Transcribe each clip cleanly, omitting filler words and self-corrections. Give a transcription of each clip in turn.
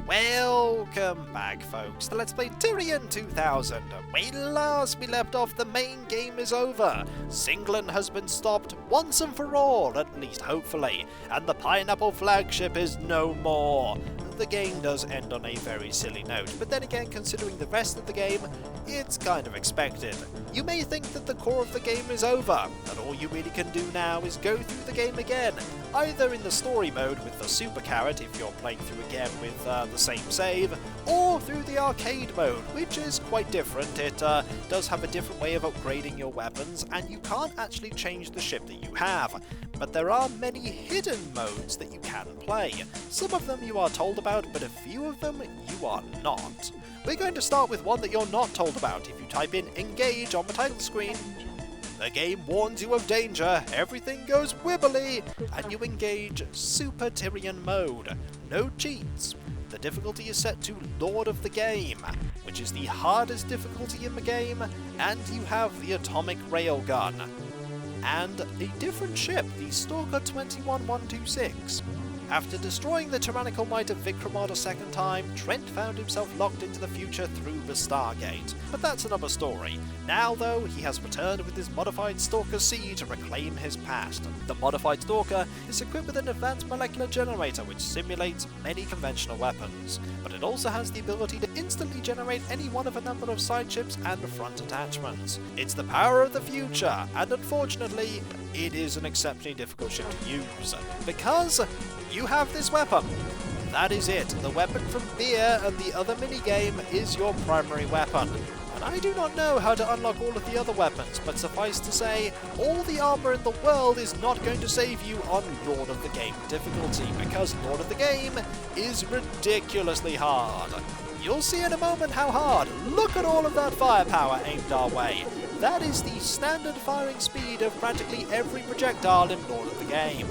Welcome back, folks, to Let's Play Tyrion 2000. When last we left off, the main game is over. Singland has been stopped once and for all, at least hopefully, and the Pineapple flagship is no more. The game does end on a very silly note, but then again, considering the rest of the game, it's kind of expected. You may think that the core of the game is over, and all you really can do now is go through the game again, either in the story mode with the super carrot if you're playing through again with the same save, or through the arcade mode, which is quite different. It does have a different way of upgrading your weapons, and you can't actually change the ship that you have. But there are many hidden modes that you can play. Some of them you are told about, but a few of them you are not. We're going to start with one that you're not told about. If you type in Engage on the title screen, the game warns you of danger, everything goes wibbly, and you engage Super Tyrion mode. No cheats. The difficulty is set to Lord of the Game, which is the hardest difficulty in the game, and you have the atomic railgun. And a different ship, the Stalker 21126. After destroying the tyrannical might of Vikramod a second time, Trent found himself locked into the future through the Stargate. But that's another story. Now, though, he has returned with his modified Stalker C to reclaim his past. The modified Stalker is equipped with an advanced molecular generator which simulates many conventional weapons, but it also has the ability to instantly generate any one of a number of side ships and front attachments. It's the power of the future, and unfortunately, it is an exceptionally difficult ship to use, because you have this weapon. That is it. The weapon from Beer and the other minigame is your primary weapon. And I do not know how to unlock all of the other weapons, but suffice to say, all the armor in the world is not going to save you on Lord of the Game difficulty, because Lord of the Game is ridiculously hard. You'll see in a moment how hard. Look at all of that firepower aimed our way. That is the standard firing speed of practically every projectile in Lord of the Game.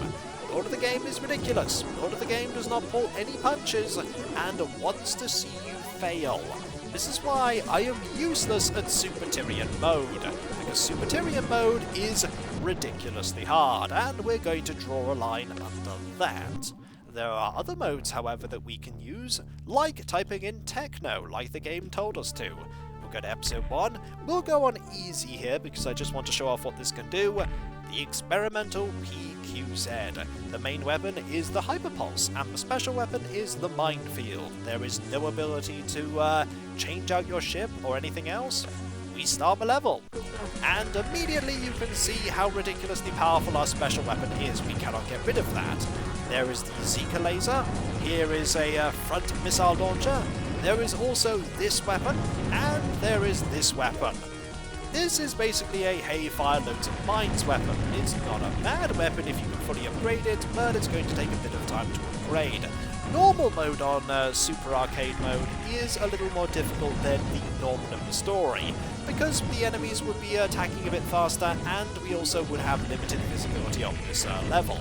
Lord of the Game is ridiculous. Lord of the Game does not pull any punches and wants to see you fail. This is why I am useless at Super Tyrion mode, because Super Tyrion mode is ridiculously hard, and we're going to draw a line under that. There are other modes, however, that we can use, like typing in Techno, like the game told us to. We'll go to episode 1. We'll go on easy here, because I just want to show off what this can do. The experimental PQZ. The main weapon is the Hyperpulse, and the special weapon is the Minefield. There is no ability to change out your ship or anything else. We start the level, and immediately you can see how ridiculously powerful our special weapon is. We cannot get rid of that. There is the Zika laser. Here is a front missile launcher. There is also this weapon, and there is this weapon. This is basically a hey, fire loads of mines weapon. It's not a bad weapon if you can fully upgrade it, but it's going to take a bit of time to upgrade. Normal mode on Super Arcade mode is a little more difficult than the normal of the story, because the enemies would be attacking a bit faster, and we also would have limited visibility on this level.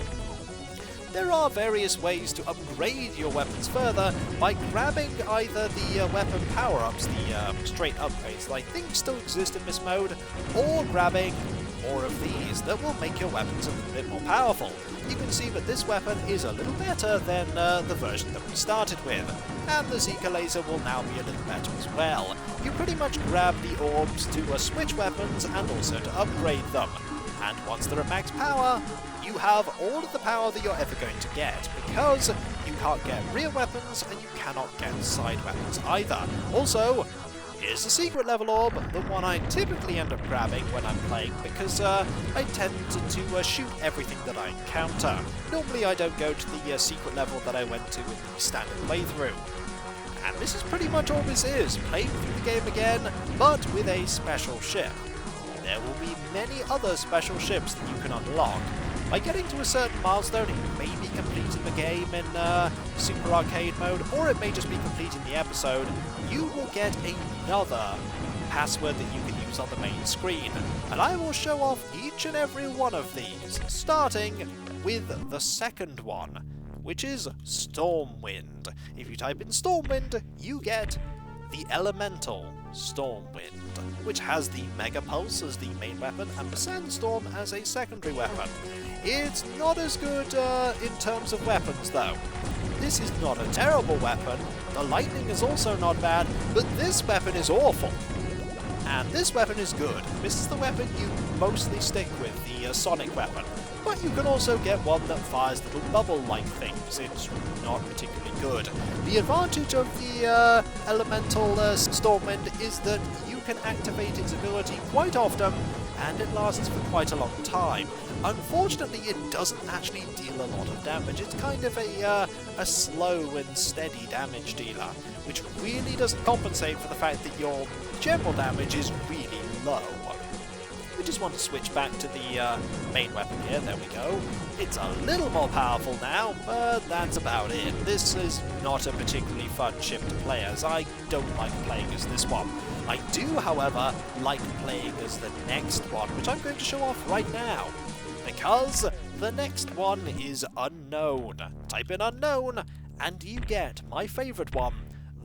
There are various ways to upgrade your weapons further by grabbing either the weapon power-ups, the straight upgrades that I think still exist in this mode, or grabbing more of these that will make your weapons a little bit more powerful. You can see that this weapon is a little better than the version that we started with, and the Zika laser will now be a little better as well. You pretty much grab the orbs to switch weapons and also to upgrade them. And once they're at max power, you have all of the power that you're ever going to get, because you can't get rear weapons and you cannot get side weapons either. Also, here's a secret level orb, the one I typically end up grabbing when I'm playing, because I tend to shoot everything that I encounter. Normally I don't go to the secret level that I went to in the standard playthrough. And this is pretty much all this is, playing through the game again, but with a special ship. There will be many other special ships that you can unlock. By getting to a certain milestone, it may be completing the game in Super Arcade mode, or it may just be completing the episode. You will get another password that you can use on the main screen, and I will show off each and every one of these, starting with the second one, which is Stormwind. If you type in Stormwind, you get the Elemental Stormwind, which has the Mega Pulse as the main weapon and the Sandstorm as a secondary weapon. It's not as good in terms of weapons though. This is not a terrible weapon, The lightning is also not bad, but this weapon is awful. And this weapon is good. This is the weapon you mostly stick with, the sonic weapon. But you can also get one that fires little bubble-like things. It's not particularly good. The advantage of the elemental Stormwind is that you can activate its ability quite often, and it lasts for quite a long time. Unfortunately, it doesn't actually deal a lot of damage. It's kind of a slow and steady damage dealer, which really doesn't compensate for the fact that your general damage is really low. We just want to switch back to the main weapon here. There we go. It's a little more powerful now, but that's about it. This is not a particularly fun ship to play as. I don't like playing as this one. I do, however, like playing as the next one, which I'm going to show off right now. Because the next one is unknown. Type in unknown, and you get my favourite one,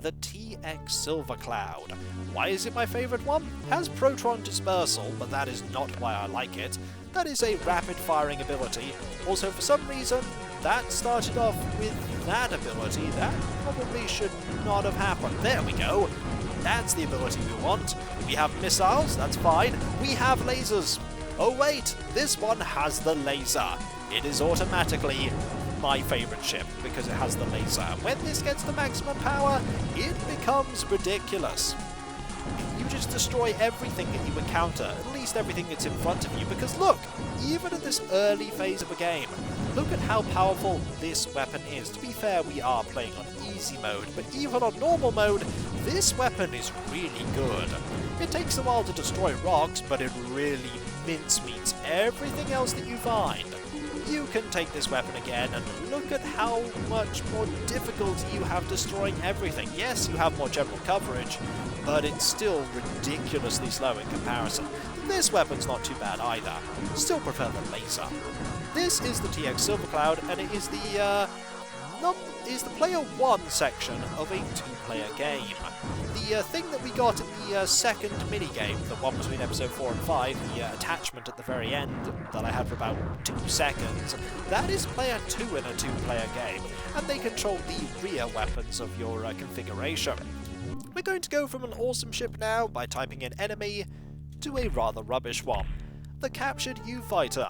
the TX Silvercloud. Why is it my favourite one? It has proton dispersal, but that is not why I like it. That is a rapid firing ability. Also, for some reason, that started off with that ability. That probably should not have happened. There we go. That's the ability we want. We have missiles, that's fine. We have lasers. Oh wait, this one has the laser. It is automatically my favourite ship because it has the laser. When this gets the maximum power, it becomes ridiculous. You just destroy everything that you encounter, at least everything that's in front of you, because look, even at this early phase of a game, look at how powerful this weapon is. To be fair, we are playing on easy mode, but even on normal mode, this weapon is really good. It takes a while to destroy rocks, but it really mincemeats everything else that you find. You can take this weapon again and look at how much more difficult you have destroying everything. Yes, you have more general coverage, but it's still ridiculously slow in comparison. This weapon's not too bad either. Still prefer the laser. This is the TX Silvercloud, and it is the player 1 section of a 2-player game. The thing that we got in the second minigame, the one between episode 4 and 5, the attachment at the very end that I had for about 2 seconds, that is player 2 in a 2-player game, and they control the rear weapons of your configuration. We're going to go from an awesome ship now by typing in enemy to a rather rubbish one, the captured U-Fighter.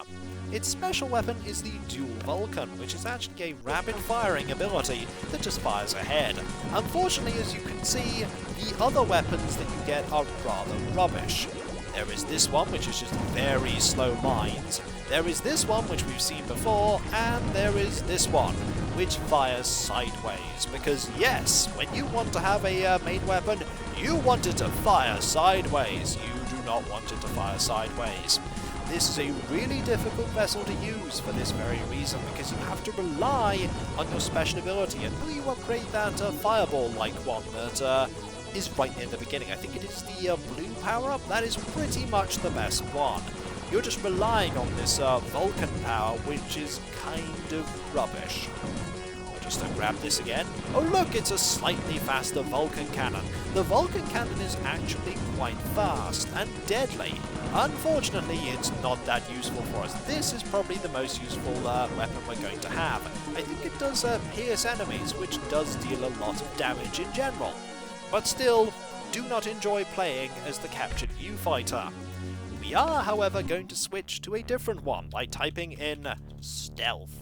Its special weapon is the Dual Vulcan, which is actually a rapid-firing ability that just fires ahead. Unfortunately, as you can see, the other weapons that you get are rather rubbish. There is this one, which is just very slow mines. There is this one, which we've seen before, and there is this one, which fires sideways. Because yes, when you want to have a main weapon, you want it to fire sideways. You do not want it to fire sideways. This is a really difficult vessel to use for this very reason, because you have to rely on your special ability until you upgrade that fireball-like one that is right near the beginning. I think it is the blue power-up. That is pretty much the best one. You're just relying on this Vulcan power, which is kind of rubbish. Just grab this again. Oh look, it's a slightly faster Vulcan cannon. The Vulcan cannon is actually quite fast and deadly. Unfortunately, it's not that useful for us. This is probably the most useful weapon we're going to have. I think it does pierce enemies, which does deal a lot of damage in general. But still, do not enjoy playing as the captured U-Fighter. We are, however, going to switch to a different one by typing in Stealth.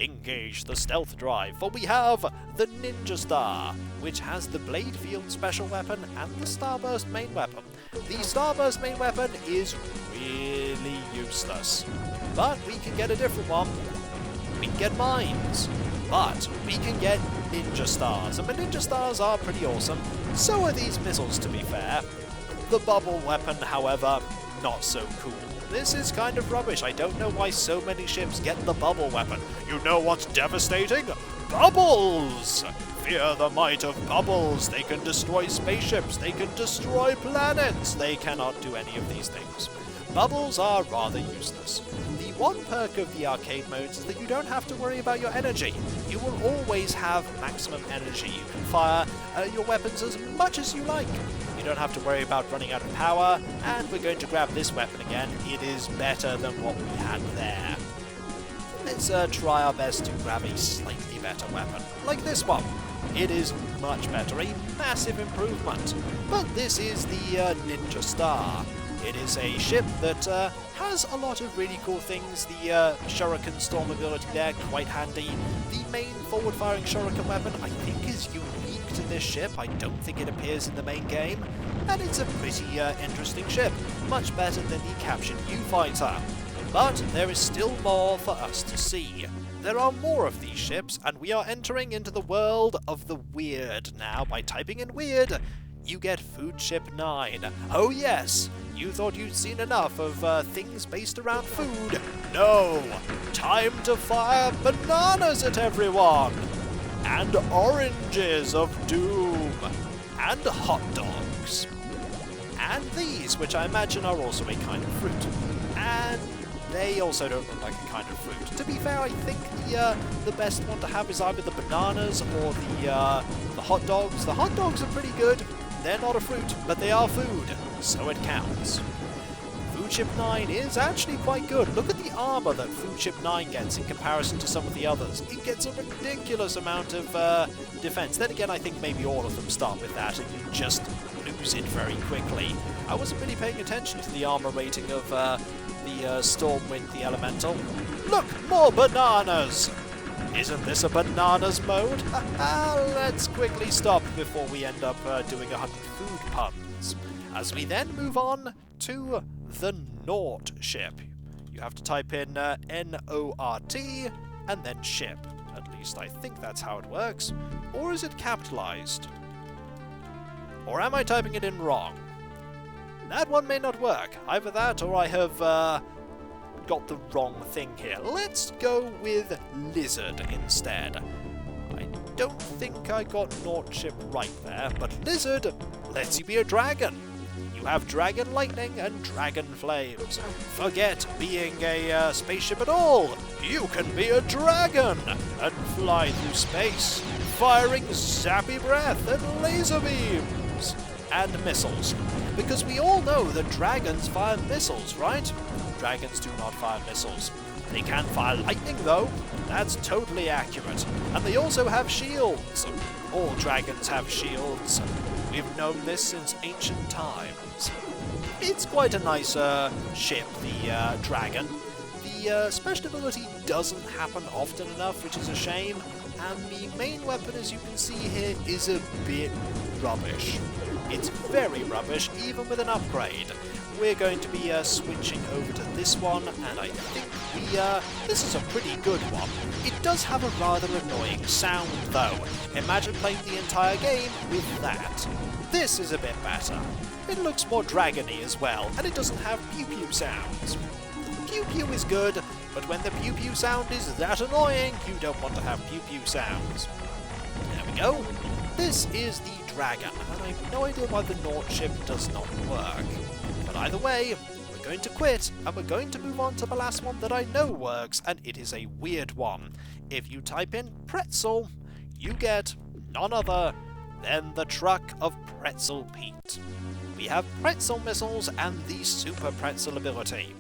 Engage the stealth drive, for we have the Ninja Star, which has the Blade Field special weapon and the Starburst main weapon. The Starburst main weapon is really useless, but we can get a different one. We can get mines, but we can get Ninja Stars, and the Ninja Stars are pretty awesome. So are these missiles, to be fair. The bubble weapon, however, not so cool. This is kind of rubbish. I don't know why so many ships get the bubble weapon. You know what's devastating? Bubbles! Fear the might of bubbles. They can destroy spaceships. They can destroy planets. They cannot do any of these things. Bubbles are rather useless. The one perk of the arcade modes is that you don't have to worry about your energy. You will always have maximum energy. You can fire your weapons as much as you like. You don't have to worry about running out of power, and we're going to grab this weapon again. It is better than what we had there. Let's try our best to grab a slightly better weapon, like this one. It is much better, a massive improvement. But this is the Ninja Star. It is a ship that has a lot of really cool things. The Shuriken Storm ability there, quite handy. The main forward-firing Shuriken weapon, I think, is unique to this ship. I don't think it appears in the main game. And it's a pretty interesting ship. Much better than the captured U-Fighter. But there is still more for us to see. There are more of these ships, and we are entering into the world of the weird now. By typing in weird, you get Food Ship 9. Oh yes, you thought you'd seen enough of things based around food. No! Time to fire bananas at everyone! And oranges of doom! And hot dogs! And these, which I imagine are also a kind of fruit. And they also don't look like a kind of fruit. To be fair, I think the best one to have is either the bananas or the hot dogs. The hot dogs are pretty good. They're not a fruit, but they are food, so it counts. Food Ship 9 is actually quite good. Look at the armor that Food Ship 9 gets in comparison to some of the others. It gets a ridiculous amount of defense. Then again, I think maybe all of them start with that, and you just lose it very quickly. I wasn't really paying attention to the armor rating of the Stormwind, the Elemental. Look, more bananas! Isn't this a bananas mode? Let's quickly stop before we end up doing 100 food puns. As we then move on to the Nort ship. You have to type in N-O-R-T and then ship. At least I think that's how it works. Or is it capitalized? Or am I typing it in wrong? That one may not work. Either that or I have got the wrong thing here. Let's go with lizard instead. I don't think I got Nort ship right there, but lizard lets you be a dragon. You have dragon lightning and dragon flames. Forget being a spaceship at all. You can be a dragon and fly through space, firing zappy breath and laser beams and missiles. Because we all know that dragons fire missiles, right? Dragons do not fire missiles. They can fire lightning, though. That's totally accurate. And they also have shields. All dragons have shields. We've known this since ancient times. It's quite a nice ship, the dragon. The special ability doesn't happen often enough, which is a shame. And the main weapon, as you can see here, is a bit rubbish. It's very rubbish, even with an upgrade. We're going to be switching over to this one, and I think this is a pretty good one. It does have a rather annoying sound, though. Imagine playing the entire game with that. This is a bit better. It looks more dragony as well, and it doesn't have pew-pew sounds. Pew-pew is good, but when the pew-pew sound is that annoying, you don't want to have pew-pew sounds. There we go. This is the dragon, and I have no idea why the Nort ship does not work. But either way, we're going to quit, and we're going to move on to the last one that I know works, and it is a weird one. If you type in pretzel, you get none other than the truck of Pretzel Pete. We have pretzel missiles and the super pretzel ability.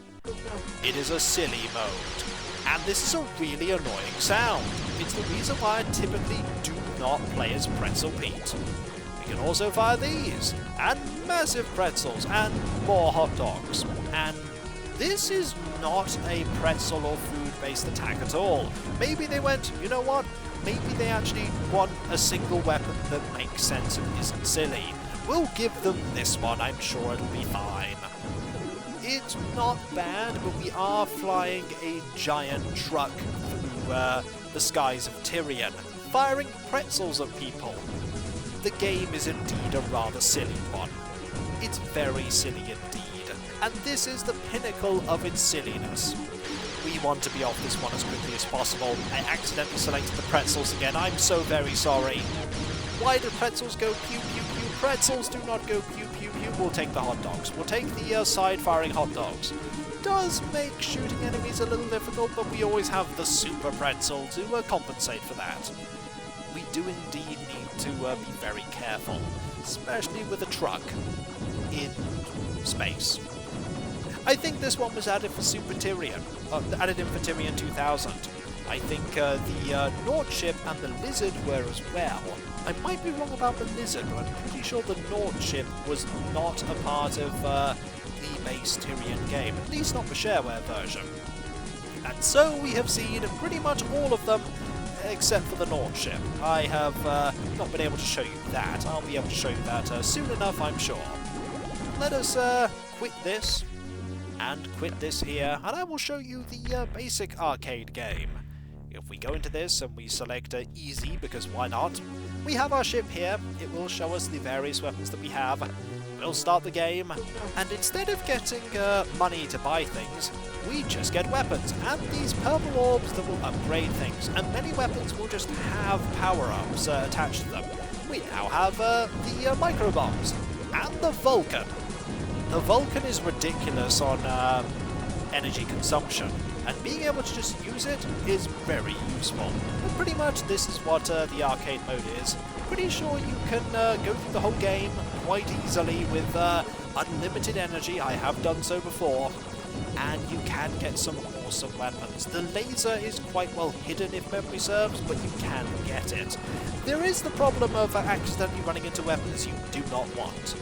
It is a silly mode, and this is a really annoying sound. It's the reason why I typically do not play as Pretzel Pete. We can also fire these, and massive pretzels, and more hot dogs. And this is not a pretzel or food-based attack at all. Maybe they went, you know what? Maybe they actually want a single weapon that makes sense and isn't silly. We'll give them this one, I'm sure it'll be fine. It's not bad, but we are flying a giant truck through the skies of Tyrion, firing pretzels at people. The game is indeed a rather silly one. It's very silly indeed, and this is the pinnacle of its silliness. We want to be off this one as quickly as possible. I accidentally selected the pretzels again, I'm so very sorry. Why do pretzels go pew pew pew? Pretzels do not go pew pew pew. We'll take the hot dogs. We'll take the side-firing hot dogs. Does make shooting enemies a little difficult, but we always have the super pretzel to compensate for that. We do indeed need to be very careful, especially with a truck in space. I think this one was added for Super Tyrion, added in for Tyrion 2000. I think the Nord ship and the Lizard were as well. I might be wrong about the Lizard, but I'm pretty sure the Nord ship was not a part of the base Tyrian game, at least not the shareware version. And so we have seen pretty much all of them, except for the Nord ship. I have not been able to show you that. I'll be able to show you that soon enough, I'm sure. Let us quit this, and quit this here, and I will show you the basic arcade game. If we go into this and we select easy, because why not, we have our ship here. It will show us the various weapons that we have. We'll start the game, and instead of getting money to buy things, we just get weapons, and these purple orbs that will upgrade things, and many weapons will just have power-ups attached to them. We now have the micro bombs, and the Vulcan. The Vulcan is ridiculous on energy consumption, and being able to just use it is very useful. But pretty much this is what the arcade mode is. Pretty sure you can go through the whole game quite easily with unlimited energy. I have done so before, and you can get some awesome weapons. The laser is quite well hidden if memory serves, but you can get it. There is the problem of accidentally running into weapons you do not want,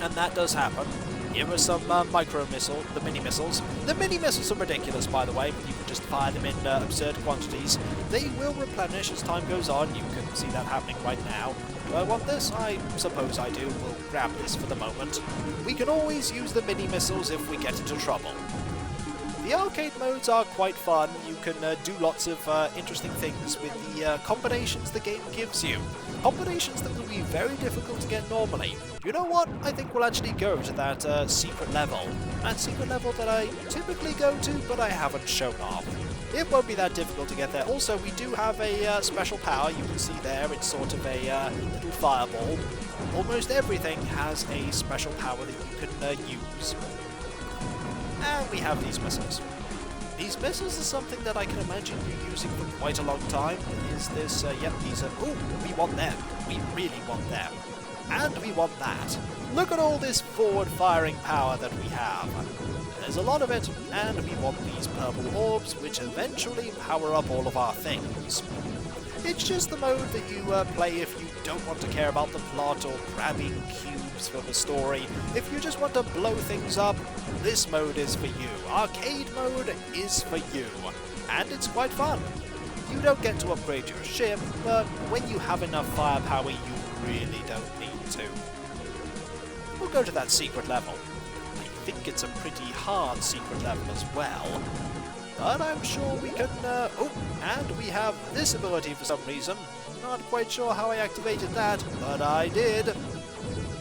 and that does happen. Here are some micro-missile, the mini-missiles. The mini-missiles are ridiculous, by the way. You can just fire them in absurd quantities. They will replenish as time goes on. You can see that happening right now. Do I want this? I suppose I do. We'll grab this for the moment. We can always use the mini-missiles if we get into trouble. The arcade modes are quite fun. You can do lots of interesting things with the combinations the game gives you. Combinations that will be very difficult to get normally. You know what? I think we'll actually go to that secret level. That secret level that I typically go to, but I haven't shown off. It won't be that difficult to get there. Also, we do have a special power. You can see there, it's sort of a little fireball. Almost everything has a special power that you can use. And we have these missiles. These missiles are something that I can imagine you using for quite a long time. Is this, yep, these are, ooh, we want them. We really want them. And we want that. Look at all this forward-firing power that we have. There's a lot of it, and we want these purple orbs, which eventually power up all of our things. It's just the mode that you play if you don't want to care about the plot or grabbing cubes for the story. If you just want to blow things up, this mode is for you. Arcade mode is for you. And it's quite fun. You don't get to upgrade your ship, but when you have enough firepower, you really don't need to. We'll go to that secret level. I think it's a pretty hard secret level as well. But I'm sure we can, oh, and we have this ability for some reason. Not quite sure how I activated that, but I did.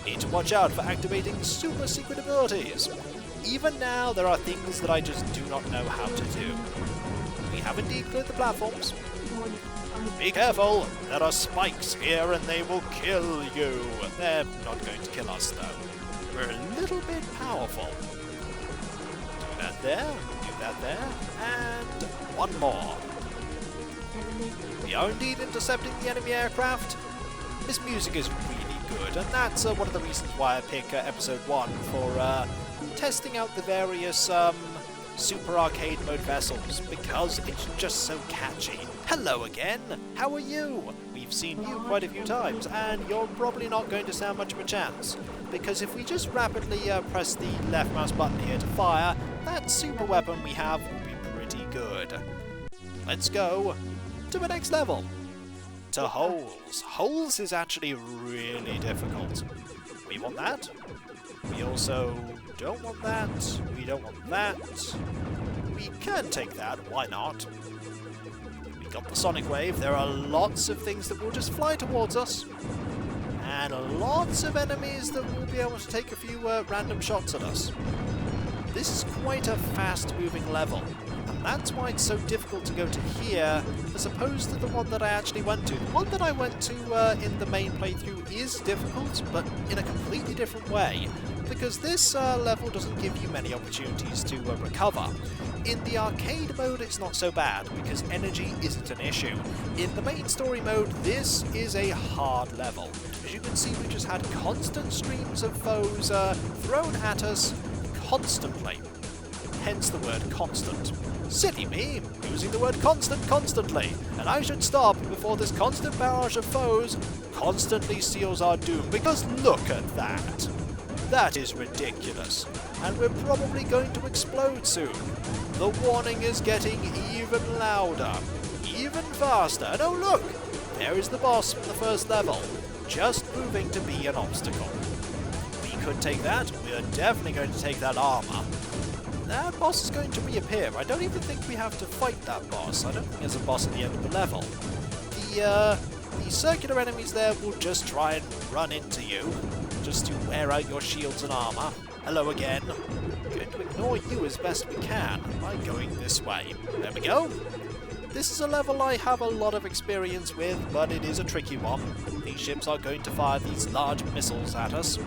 Need to watch out for activating super secret abilities. Even now, there are things that I just do not know how to do. We have indeed cleared the platforms. Be careful, there are spikes here and they will kill you. They're not going to kill us though. We're a little bit powerful. Do that there. That there, and one more. We are indeed intercepting the enemy aircraft. This music is really good, and that's one of the reasons why I pick episode 1 for testing out the various super arcade mode vessels, because it's just so catchy. Hello again, how are you? We've seen you quite a few times, and you're probably not going to stand much of a chance, because if we just rapidly press the left mouse button here to fire, that super weapon we have will be pretty good. Let's go to the next level. To holes. Holes is actually really difficult. We want that. We also don't want that. We don't want that. We can take that, why not? We got the sonic wave. There are lots of things that will just fly towards us. And lots of enemies that will be able to take a few random shots at us. This is quite a fast-moving level, and that's why it's so difficult to go to here, as opposed to the one that I actually went to. The one that I went to in the main playthrough is difficult, but in a completely different way, because this level doesn't give you many opportunities to recover. In the arcade mode, it's not so bad, because energy isn't an issue. In the main story mode, this is a hard level. As you can see, we just had constant streams of foes thrown at us constantly. hence the word constant. Silly me, using the word constant constantly, and I should stop before this constant barrage of foes constantly seals our doom, because look at that! That is ridiculous, and we're probably going to explode soon. The warning is getting even louder, even faster, and oh look! There is the boss from the first level, just proving to be an obstacle. We could take that, we are definitely going to take that armor. That boss is going to reappear. I don't even think we have to fight that boss. I don't think there's a boss at the end of the level. The circular enemies there will just try and run into you, just to wear out your shields and armor. Hello again. I'm going to ignore you as best we can by going this way. There we go. This is a level I have a lot of experience with, but it is a tricky one. These ships are going to fire these large missiles at us.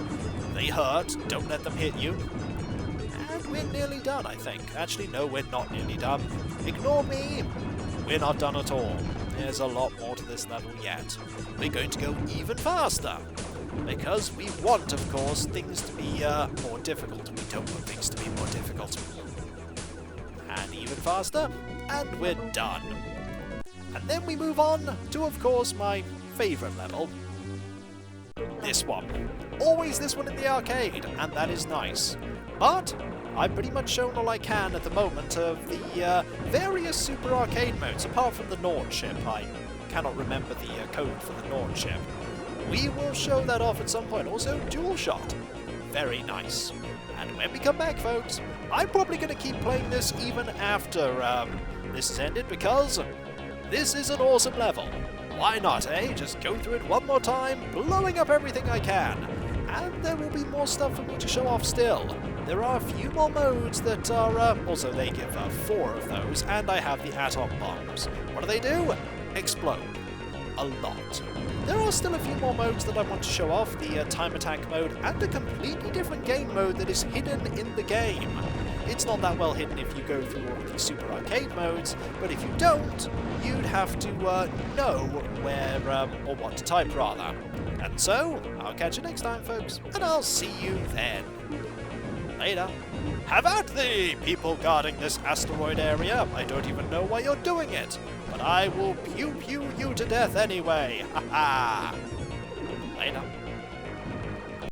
They hurt. Don't let them hit you. We're nearly done, I think. Actually, no, we're not nearly done. Ignore me! We're not done at all. There's a lot more to this level yet. We're going to go even faster. Because we want, of course, things to be more difficult. We don't want things to be more difficult. And even faster. And we're done. And then we move on to, of course, my favourite level. This one. Always this one in the arcade, and that is nice. But I've pretty much shown all I can at the moment of the various Super Arcade modes, apart from the Nord ship. I cannot remember the code for the Nord ship. We will show that off at some point. Also, Dual Shot. Very nice. And when we come back, folks, I'm probably going to keep playing this even after this is ended, because this is an awesome level. Why not, eh? Just go through it one more time, blowing up everything I can. And there will be more stuff for me to show off still. There are a few more modes that are, also they give 4 of those, and I have the atom bombs. What do they do? Explode. A lot. There are still a few more modes that I want to show off, the time attack mode, and a completely different game mode that is hidden in the game. It's not that well hidden if you go through all of the Super Arcade modes, but if you don't, you'd have to know where, or what to type rather. And so, I'll catch you next time, folks, and I'll see you then. Later. Have at thee, people guarding this asteroid area. I don't even know why you're doing it, but I will pew-pew you to death anyway. Ha ha! Later.